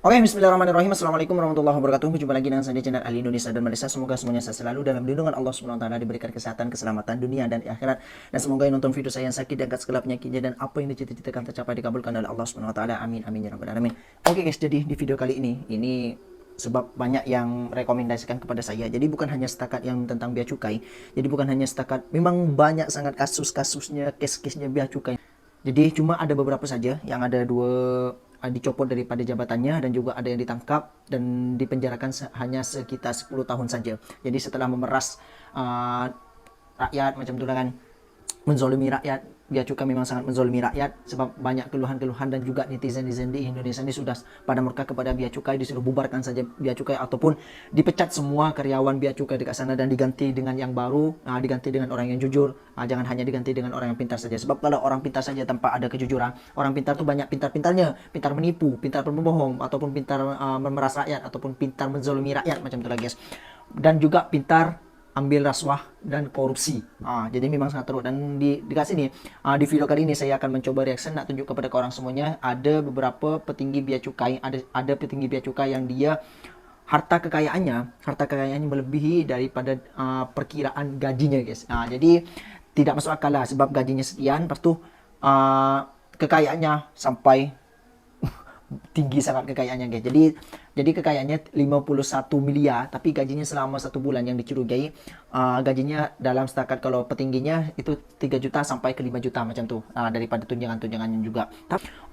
Oke, bismillahirrahmanirrahim. Assalamualaikum warahmatullahi wabarakatuh. Jumpa lagi dengan saya di channel Ali Indonesia dan Malaysia. Semoga semuanya sehat selalu dalam lindungan Allah Subhanahu wa taala, diberikan kesehatan, keselamatan dunia dan di akhirat. Dan semoga yang nonton video saya yang sakit diangkat segala penyakitnya dan apa yang dicita-citakan tercapai dikabulkan oleh Allah Subhanahu wa taala. Amin amin ya rabbal alamin. Oke guys, jadi di video kali ini sebab banyak yang rekomendasikan kepada saya. Jadi bukan hanya setakat yang tentang bea cukai. Jadi bukan hanya setakat, memang banyak sangat kasus-kasusnya, case-case-nya bea cukai. Jadi cuma ada beberapa saja yang ada dicopot daripada jabatannya dan juga ada yang ditangkap dan dipenjarakan hanya sekitar 10 tahun saja. Jadi setelah memeras rakyat macam itulah kan, menzolimi rakyat. Bea cukai memang sangat menzolimi rakyat sebab banyak keluhan-keluhan dan juga netizen-netizen di Indonesia ini sudah pada murka kepada bea cukai, disuruh bubarkan saja bea cukai ataupun dipecat semua karyawan bea cukai dekat sana dan diganti dengan yang baru, diganti dengan orang yang jujur. Jangan hanya diganti dengan orang yang pintar saja, sebab kalau orang pintar saja tanpa ada kejujuran, orang pintar tuh banyak pintar-pintarnya, pintar menipu, pintar berbohong, ataupun pintar memeras rakyat, ataupun pintar menzolimi rakyat macam itu guys. Dan juga pintar ambil rasuah dan korupsi. Jadi memang sangat teruk. Dan dekat sini di video kali ini saya akan mencoba reaction, nak tunjuk kepada orang semuanya. Ada beberapa petinggi bea cukai, ada petinggi bea cukai yang dia harta kekayaannya melebihi daripada perkiraan gajinya guys. Jadi tidak masuk akal lah, sebab gajinya sekian, lepas tu kekayaannya sampai tinggi sangat kekayaannya guys. Jadi kekayaannya 51 miliar tapi gajinya selama 1 bulan yang dicurigai gajinya dalam setakat kalau petingginya itu 3 juta sampai ke 5 juta macam tu, daripada tunjangan-tunjangannya juga.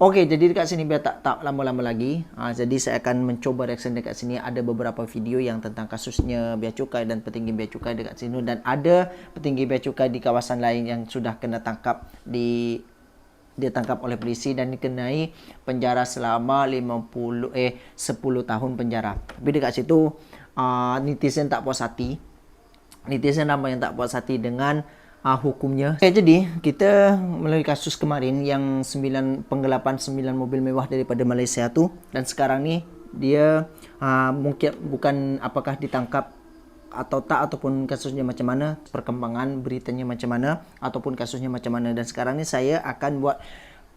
Oke, jadi dekat sini biar tak lama-lama lagi, jadi saya akan mencoba reaction dekat sini. Ada beberapa video yang tentang kasusnya bea cukai dan petinggi bea cukai dekat sini, dan ada petinggi bea cukai di kawasan lain yang sudah kena tangkap ditangkap oleh polisi dan dikenai penjara selama 10 tahun penjara. Tapi dekat situ netizen tak puas hati. Netizen ramai yang tak puas hati dengan hukumnya. Jadi kita melalui kasus kemarin yang penggelapan 9 mobil mewah daripada Malaysia tu, dan sekarang ni dia mungkin bukan apakah ditangkap atau tak, ataupun kasusnya macam mana, perkembangan beritanya macam mana, ataupun kasusnya macam mana. Dan sekarang ni saya akan buat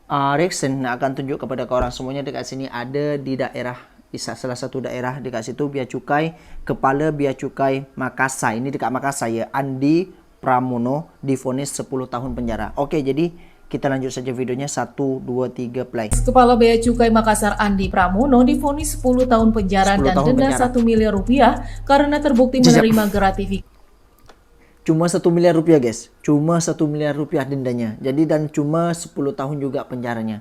reaction, akan tunjuk kepada korang semuanya. Dekat sini ada di daerah, di salah satu daerah dekat situ bea cukai, kepala bea cukai Makassar, ini dekat Makassar ya, Andi Pramono divonis 10 tahun penjara. Oke, jadi kita lanjut saja videonya. 1, 2, 3, play. Kepala Bea Cukai Makassar Andi Pramono divonis 10 tahun penjara dan denda 1 miliar rupiah karena terbukti menerima gratifikasi. Cuma 1 miliar rupiah guys, cuma 1 miliar rupiah dendanya. Jadi dan cuma 10 tahun juga penjaranya.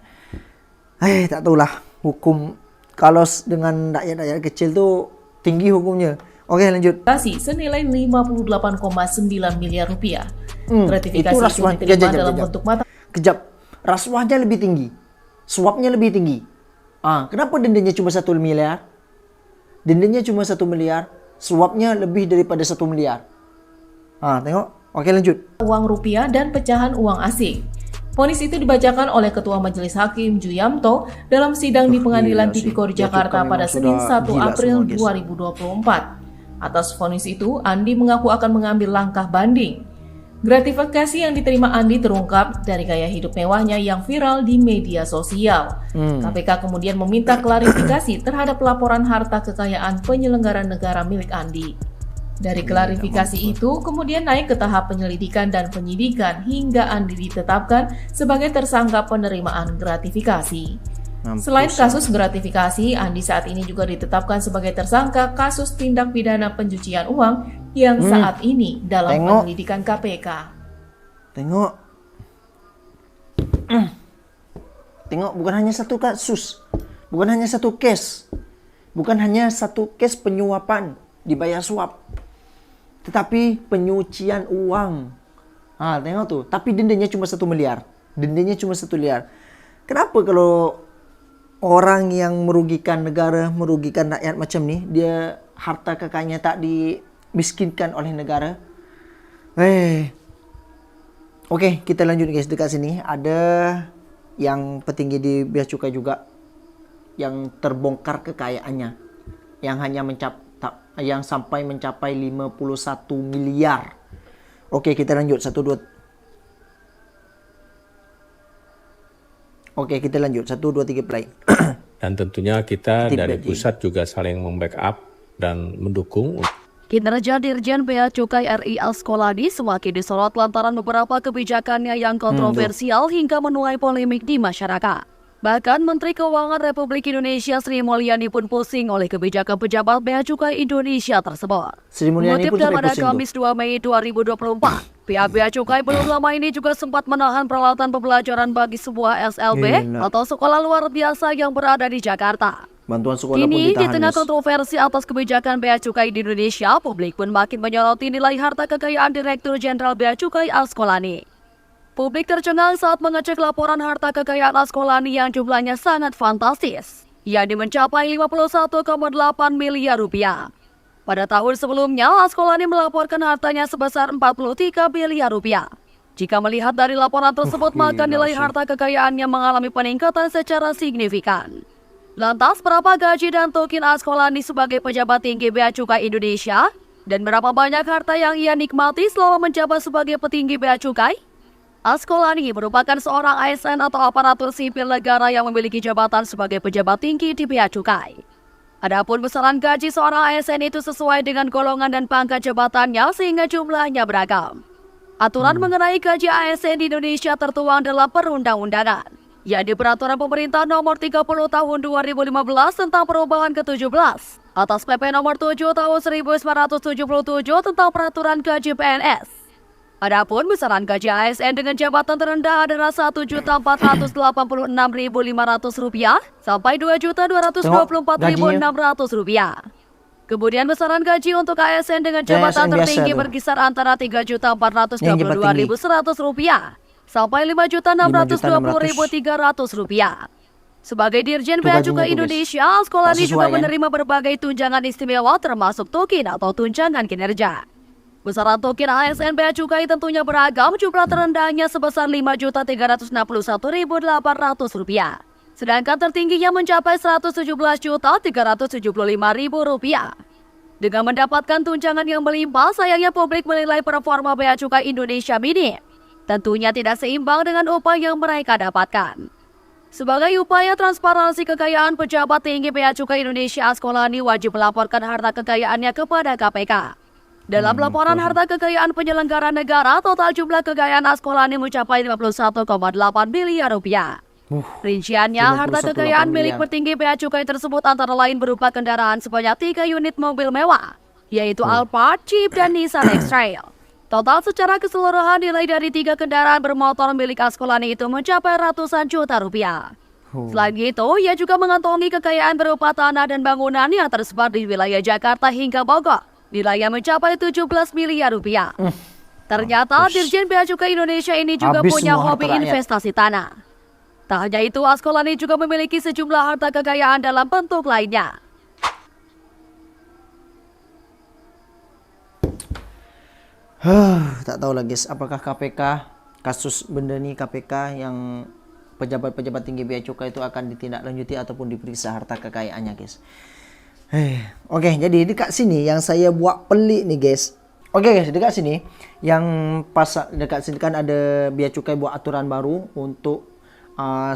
Tak tahulah hukum kalau dengan rakyat-rakyat kecil tuh tinggi hukumnya. Oke, lanjut. Senilai 58,9 miliar rupiah. Gratifikasi itu diterima dalam bentuk mata. Kejap, rasuahnya lebih tinggi, suapnya lebih tinggi. Kenapa dendanya cuma 1 miliar? Dendanya cuma 1 miliar, suapnya lebih daripada 1 miliar. Tengok. Oke, lanjut. Uang rupiah dan pecahan uang asing. Vonis itu dibacakan oleh Ketua Majelis Hakim Ju Yamto dalam sidang di Pengadilan Tipikor Jakarta pada Senin 1 April 2024. Atas vonis itu, Andi mengaku akan mengambil langkah banding. Gratifikasi yang diterima Andi terungkap dari gaya hidup mewahnya yang viral di media sosial. KPK kemudian meminta klarifikasi terhadap laporan harta kekayaan penyelenggara negara milik Andi. Dari klarifikasi itu kemudian naik ke tahap penyelidikan dan penyidikan hingga Andi ditetapkan sebagai tersangka penerimaan gratifikasi. Selain kasus gratifikasi, Andi saat ini juga ditetapkan sebagai tersangka kasus tindak pidana pencucian uang yang saat ini dalam penyelidikan KPK. Tengok, bukan hanya satu kasus, bukan hanya satu case, bukan hanya satu case penyuapan, dibayar suap, tetapi penyucian uang. Tengok tuh, tapi dendanya cuma 1 miliar. Dendanya cuma 1 miliar. Kenapa kalau orang yang merugikan negara, merugikan rakyat macam ni, dia harta kekayaannya tak dimiskinkan oleh negara? Oke, kita lanjut guys. Dekat sini ada yang petinggi di bea cukai juga yang terbongkar kekayaannya, yang hanya yang sampai mencapai 51 miliar. Oke, kita lanjut. 1, 2. Oke, kita lanjut. 1, 2, 3, play. Dan tentunya kita Titip dari gaji. pusat juga saling membackup dan mendukung. Kinerja Dirjen Bea Cukai RI Askolani semakin disorot lantaran beberapa kebijakannya yang kontroversial hingga menuai polemik di masyarakat. Bahkan Menteri Keuangan Republik Indonesia Sri Mulyani pun pusing oleh kebijakan pejabat Bea Cukai Indonesia tersebut. Sri Mulyani Mengutip pun sampai pada pusing tuh. Kamis 2 Mei 2024, pihak Bea Cukai belum lama ini juga sempat menahan peralatan pembelajaran bagi sebuah SLB Gila. atau sekolah luar biasa yang berada di Jakarta. Bantuan sekolah pun Kini, di ditahan, tengah guys. kontroversi atas kebijakan Bea Cukai di Indonesia, publik pun makin menyoroti nilai harta kekayaan Direktur Jenderal Bea Cukai Askolani. Publik tercengang saat mengecek laporan harta kekayaan Askolani yang jumlahnya sangat fantastis, yakni mencapai 51,8 miliar rupiah. Pada tahun sebelumnya, Askolani melaporkan hartanya sebesar 43 miliar rupiah. Jika melihat dari laporan tersebut, maka nilai harta kekayaannya mengalami peningkatan secara signifikan. Lantas, berapa gaji dan token Askolani sebagai pejabat tinggi Bea Cukai Indonesia? Dan berapa banyak harta yang ia nikmati selama menjabat sebagai petinggi Bea Cukai? Askolani merupakan seorang ASN atau aparatur sipil negara yang memiliki jabatan sebagai pejabat tinggi di Bea Cukai. Adapun besaran gaji seorang ASN itu sesuai dengan golongan dan pangkat jabatannya sehingga jumlahnya beragam. Aturan mengenai gaji ASN di Indonesia tertuang dalam perundang-undangan, yakni Peraturan Pemerintah Nomor 30 Tahun 2015 tentang perubahan ke-17 atas PP Nomor 7 Tahun 1977 tentang Peraturan Gaji PNS. Adapun besaran gaji ASN dengan jabatan terendah adalah Rp1.486.500 sampai Rp2.224.600. Kemudian besaran gaji untuk ASN dengan jabatan ASN biasa tertinggi tuh. berkisar antara Rp3.422.100 sampai Rp5.620.300. Sebagai Dirjen Itu Bea gajinya Cukai tuh, guys. Indonesia, Askolani Tak sesuai, juga kan? menerima berbagai tunjangan istimewa termasuk token atau tunjangan kinerja. Besaran token ASN Bea Cukai tentunya beragam, jumlah terendahnya sebesar Rp5.361.800. Sedangkan tertingginya mencapai Rp117.375.000. Dengan mendapatkan tunjangan yang melimpah, sayangnya publik menilai performa Bea Cukai Indonesia minim. Tentunya tidak seimbang dengan upah yang mereka dapatkan. Sebagai upaya transparansi kekayaan pejabat tinggi Bea Cukai Indonesia, Askolani wajib melaporkan harta kekayaannya kepada KPK. Dalam laporan harta kekayaan penyelenggara negara, total jumlah kekayaan Askolani mencapai Rp51,8 miliar. Rinciannya, harta 51,8 kekayaan milik miliar. petinggi Bea Cukai tersebut antara lain berupa kendaraan sebanyak 3 unit mobil mewah, yaitu Alphard, Jeep, dan Nissan X-Trail. Total secara keseluruhan nilai dari 3 kendaraan bermotor milik Askolani itu mencapai ratusan juta rupiah. Selain itu, ia juga mengantongi kekayaan berupa tanah dan bangunan yang tersebar di wilayah Jakarta hingga Bogor. Nilainya mencapai 17 miliar rupiah. Ternyata Dirjen Bea Cukai Indonesia ini juga Habis punya semua hobi harta rakyat. investasi tanah. Tak hanya itu, Askolani juga memiliki sejumlah harta kekayaan dalam bentuk lainnya. Tak tahu lah guys, apakah KPK, kasus benda ni KPK yang pejabat-pejabat tinggi Bea Cukai itu akan ditindaklanjuti ataupun diperiksa harta kekayaannya guys. Oke, jadi dekat sini yang saya buat pelik nih guys. Oke guys, dekat sini yang pas dekat sini kan ada Bea Cukai buat aturan baru untuk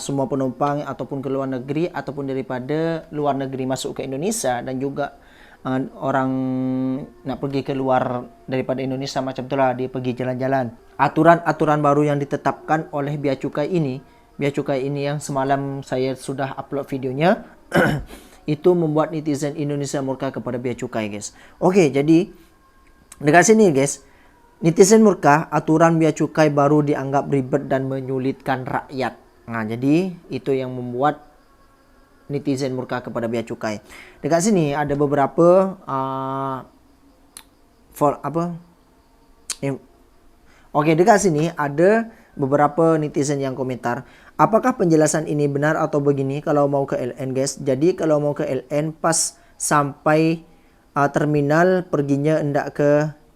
semua penumpang ataupun ke luar negeri ataupun daripada luar negeri masuk ke Indonesia, dan juga orang nak pergi ke luar daripada Indonesia macam itulah, dia pergi jalan-jalan. Aturan-aturan baru yang ditetapkan oleh Bea Cukai ini yang semalam saya sudah upload videonya itu membuat netizen Indonesia murka kepada Bea Cukai guys. Oke, jadi dekat sini guys, netizen murka aturan Bea Cukai baru dianggap ribet dan menyulitkan rakyat. Nah, jadi itu yang membuat netizen murka kepada Bea Cukai. Dekat sini ada beberapa Oke, dekat sini ada beberapa netizen yang komentar, apakah penjelasan ini benar atau begini kalau mau ke LN guys. Jadi kalau mau ke LN pas sampai terminal perginya enggak ke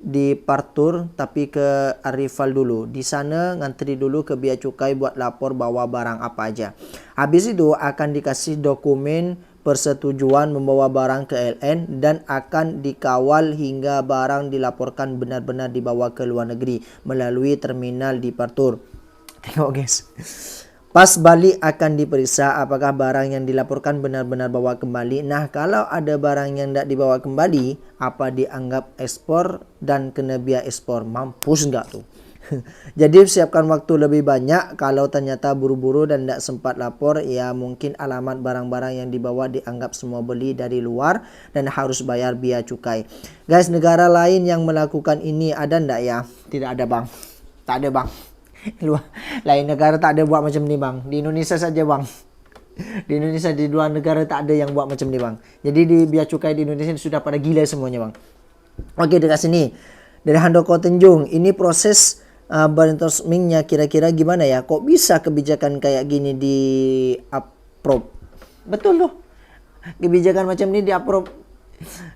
di Partur tapi ke Arrival dulu. Di sana ngantri dulu ke Bea Cukai buat lapor bawa barang apa aja. Habis itu akan dikasih dokumen persetujuan membawa barang ke LN dan akan dikawal hingga barang dilaporkan benar-benar dibawa ke luar negeri melalui terminal di Partur. Tengok guys. Pas balik akan diperiksa apakah barang yang dilaporkan benar-benar bawa kembali. Nah, kalau ada barang yang tidak dibawa kembali, apa dianggap ekspor dan kena biaya ekspor? Mampus nggak tuh? Jadi siapkan waktu lebih banyak. Kalau ternyata buru-buru dan tidak sempat lapor, ya mungkin alamat barang-barang yang dibawa dianggap semua beli dari luar dan harus bayar biaya cukai. Guys, negara lain yang melakukan ini ada ndak ya? Tidak ada bang. Tak ada bang. Lain negara tak ada buat macam ni bang. Di Indonesia saja bang. Di Indonesia, di luar negara tak ada yang buat macam ni bang. Jadi di biaya cukai di Indonesia sudah pada gila semuanya bang. Oke, dekat sini dari Handoko Tanjung, ini proses brainstormingnya kira-kira gimana ya? Kok bisa kebijakan kayak gini di approve? Betul tuh. Kebijakan macam ini di approve,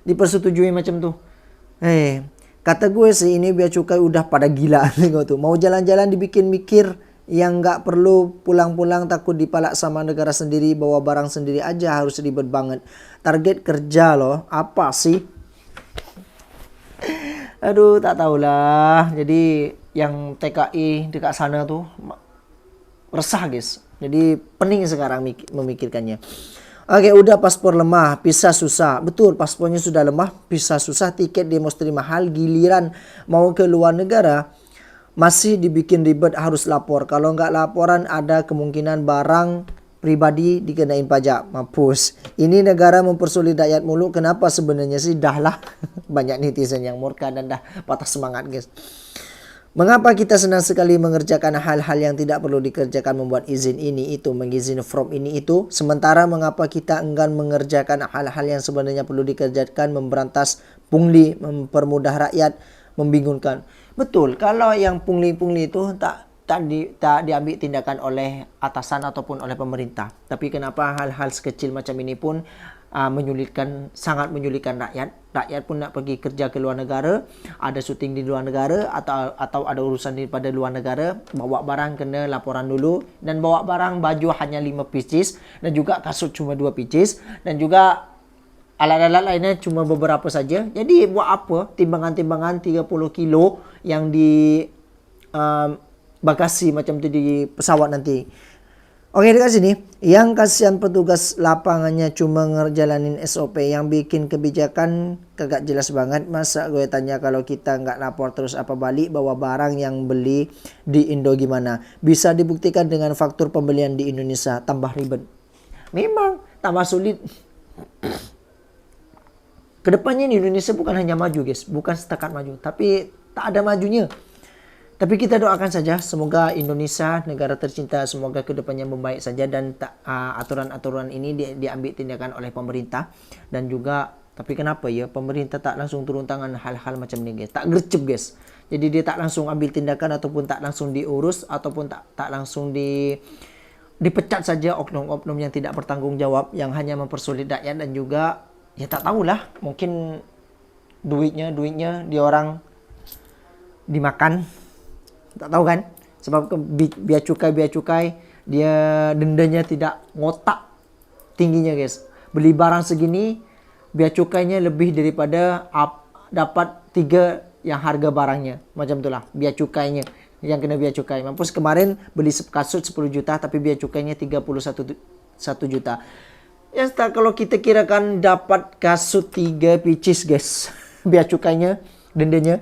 dipersetujui macam tuh. Kata gue sih ini biaya cukai udah pada gila tengok tuh. Mau jalan-jalan dibikin mikir yang nggak perlu, pulang-pulang takut dipalak sama negara sendiri, bawa barang sendiri aja harus ribet banget. Target kerja loh, apa sih? Aduh, tak tahulah. Jadi yang TKI dekat sana tuh resah guys. Jadi pening sekarang memikirkannya. Oke, udah paspor lemah, visa susah. Betul, paspornya sudah lemah, visa susah, tiket demonstrasi mahal, giliran mau ke luar negara masih dibikin ribet harus lapor. Kalau nggak laporan ada kemungkinan barang pribadi dikenain pajak. Mampus. Ini negara mempersulit rakyat mulu. Kenapa sebenarnya sih? Dah lah. Banyak netizen yang murka dan dah patah semangat guys. Mengapa kita senang sekali mengerjakan hal-hal yang tidak perlu dikerjakan, membuat izin ini itu, mengizin from ini itu, sementara mengapa kita enggan mengerjakan hal-hal yang sebenarnya perlu dikerjakan, memberantas pungli, mempermudah rakyat, membingungkan. Betul, kalau yang pungli-pungli itu tak diambil tindakan oleh atasan ataupun oleh pemerintah. Tapi kenapa hal-hal sekecil macam ini pun sangat menyulitkan rakyat. Rakyat pun nak pergi kerja ke luar negara, ada syuting di luar negara atau ada urusan daripada luar negara, bawa barang kena laporan dulu, dan bawa barang baju hanya 5 pieces dan juga kasut cuma 2 pieces dan juga alat-alat lainnya cuma beberapa saja. Jadi buat apa timbangan-timbangan 30 kilo yang di bagasi macam tu di pesawat nanti. Oke, dekat sini, yang kasihan petugas lapangannya cuma ngejalanin SOP, yang bikin kebijakan kagak jelas banget. Masa gue tanya kalau kita nggak lapor terus apa balik bawa barang yang beli di Indo gimana? Bisa dibuktikan dengan faktur pembelian di Indonesia, tambah ribet. Memang tambah sulit. Kedepannya di Indonesia bukan hanya maju guys, bukan setakat maju, tapi tak ada majunya. Tapi kita doakan saja semoga Indonesia, negara tercinta, semoga kedepannya membaik saja dan aturan-aturan ini diambil tindakan oleh pemerintah. Dan juga, tapi kenapa ya pemerintah tak langsung turun tangan hal-hal macam ini guys, tak gercep guys. Jadi dia tak langsung ambil tindakan ataupun tak langsung diurus ataupun tak langsung dipecat saja oknum-oknum yang tidak bertanggung jawab, yang hanya mempersulit rakyat. Dan juga ya tak tahulah, mungkin duitnya dia orang dimakan. Tak tahu kan, sebab biaya cukai dia dendanya tidak ngotak tingginya guys. Beli barang segini biaya cukainya lebih daripada dapat 3 yang harga barangnya, macam itulah biaya cukainya yang kena biaya cukai. Mampus, kemarin beli kasut 10 juta tapi biaya cukainya 31 juta. Ya kalau kita kirakan dapat kasut 3 pieces guys, biaya cukainya, dendanya.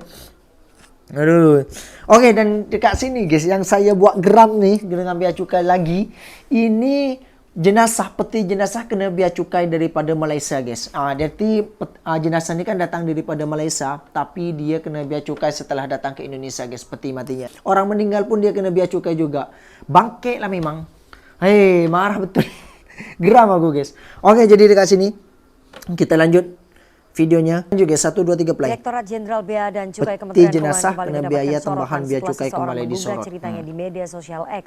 Aduh. Oke, dan dekat sini guys, yang saya buat geram nih dengan biaya cukai lagi, ini peti jenazah kena biaya cukai daripada Malaysia guys. Jadi jenazah ini kan datang daripada Malaysia, tapi dia kena biaya cukai setelah datang ke Indonesia guys, peti matinya. Orang meninggal pun dia kena biaya cukai juga. Bangke lah memang. Marah betul. Geram aku guys. Oke, jadi dekat sini kita lanjut videonya juga 1, 2, 3 play. Direktorat Jenderal Bea dan Cukai Peti Kementerian jenazah Keuangan kena kembali biaya mendapatkan tambahan sorotan biaya setelah cukai seseorang kembali mengunggah disorot. ceritanya di media sosial X.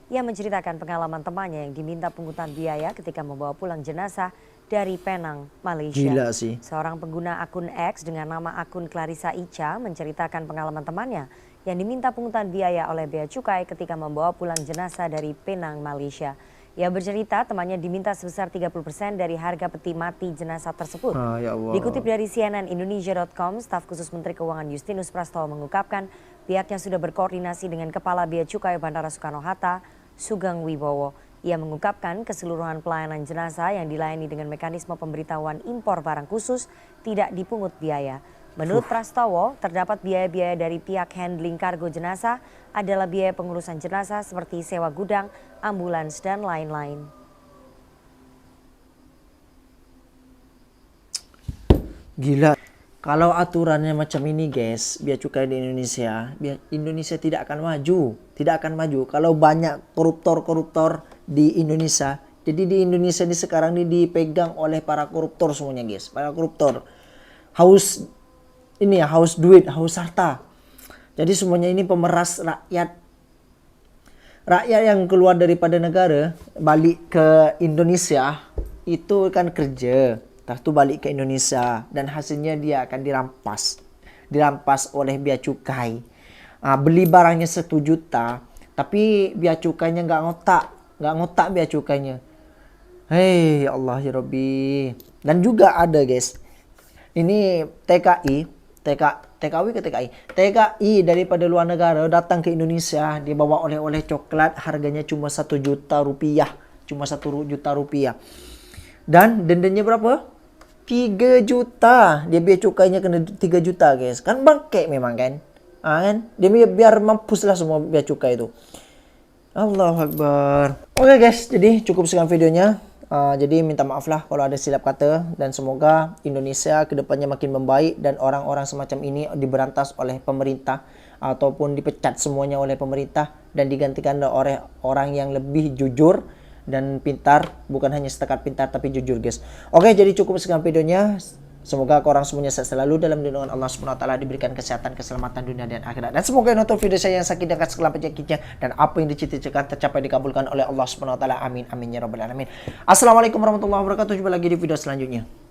Ia menceritakan pengalaman temannya yang diminta pungutan biaya ketika membawa pulang jenazah dari Penang, Malaysia. Gila sih. Seorang pengguna akun X dengan nama akun Clarissa Ica menceritakan pengalaman temannya yang diminta pungutan biaya oleh bea cukai ketika membawa pulang jenazah dari Penang, Malaysia. Ia bercerita temannya diminta sebesar 30% dari harga peti mati jenazah tersebut. Ya Allah. Dikutip dari cnnindonesia.com, staf khusus Menteri Keuangan Justinus Prastowo mengungkapkan pihaknya sudah berkoordinasi dengan Kepala Bea Cukai Bandara Soekarno-Hatta, Sugeng Wibowo. Ia mengungkapkan keseluruhan pelayanan jenazah yang dilayani dengan mekanisme pemberitahuan impor barang khusus tidak dipungut biaya. Menurut Prastowo, terdapat biaya-biaya dari pihak handling kargo jenazah adalah biaya pengurusan jenazah seperti sewa gudang, ambulans, dan lain-lain. Gila. Kalau aturannya macam ini guys, bea cukai di Indonesia, Indonesia tidak akan maju. Tidak akan maju. Kalau banyak koruptor-koruptor di Indonesia, jadi di Indonesia ini sekarang ini dipegang oleh para koruptor semuanya guys. Para koruptor. Haus duit, haus harta. Jadi semuanya ini pemeras rakyat. Rakyat yang keluar daripada negara, balik ke Indonesia, itu kan kerja. Entah tu balik ke Indonesia dan hasilnya dia akan dirampas oleh bea cukai. Beli barangnya 1 juta, tapi bea cukainya nggak ngotak bea cukainya. Hei ya Allah ya Rabbi. Dan juga ada guys, ini TKI daripada luar negara datang ke Indonesia, dia bawa oleh-oleh coklat, harganya cuma 1 juta rupiah, dan dendanya berapa? 3 juta. Dia biar cukainya kena 3 juta guys. Kan bangkek memang kan. Kan? Dia biar mampus lah semua biar cukai itu. Allahu Akbar. Oke guys, jadi cukup sekian videonya. Jadi minta maaf lah kalau ada silap kata. Dan semoga Indonesia kedepannya makin membaik. Dan orang-orang semacam ini diberantas oleh pemerintah. Ataupun dipecat semuanya oleh pemerintah. Dan digantikan oleh orang yang lebih jujur dan pintar, bukan hanya setakat pintar tapi jujur guys. Oke, jadi cukup sekian videonya. Semoga korang semuanya sehat selalu dalam lindungan Allah Subhanahu wa taala, diberikan kesehatan, keselamatan dunia dan akhirat. Dan semoga yang nonton video saya yang sakit dekat segala penyakitnya dan apa yang dicita-citakan tercapai dikabulkan oleh Allah Subhanahu wa taala. Amin amin ya rabbal alamin. Assalamualaikum warahmatullahi wabarakatuh. Jumpa lagi di video selanjutnya.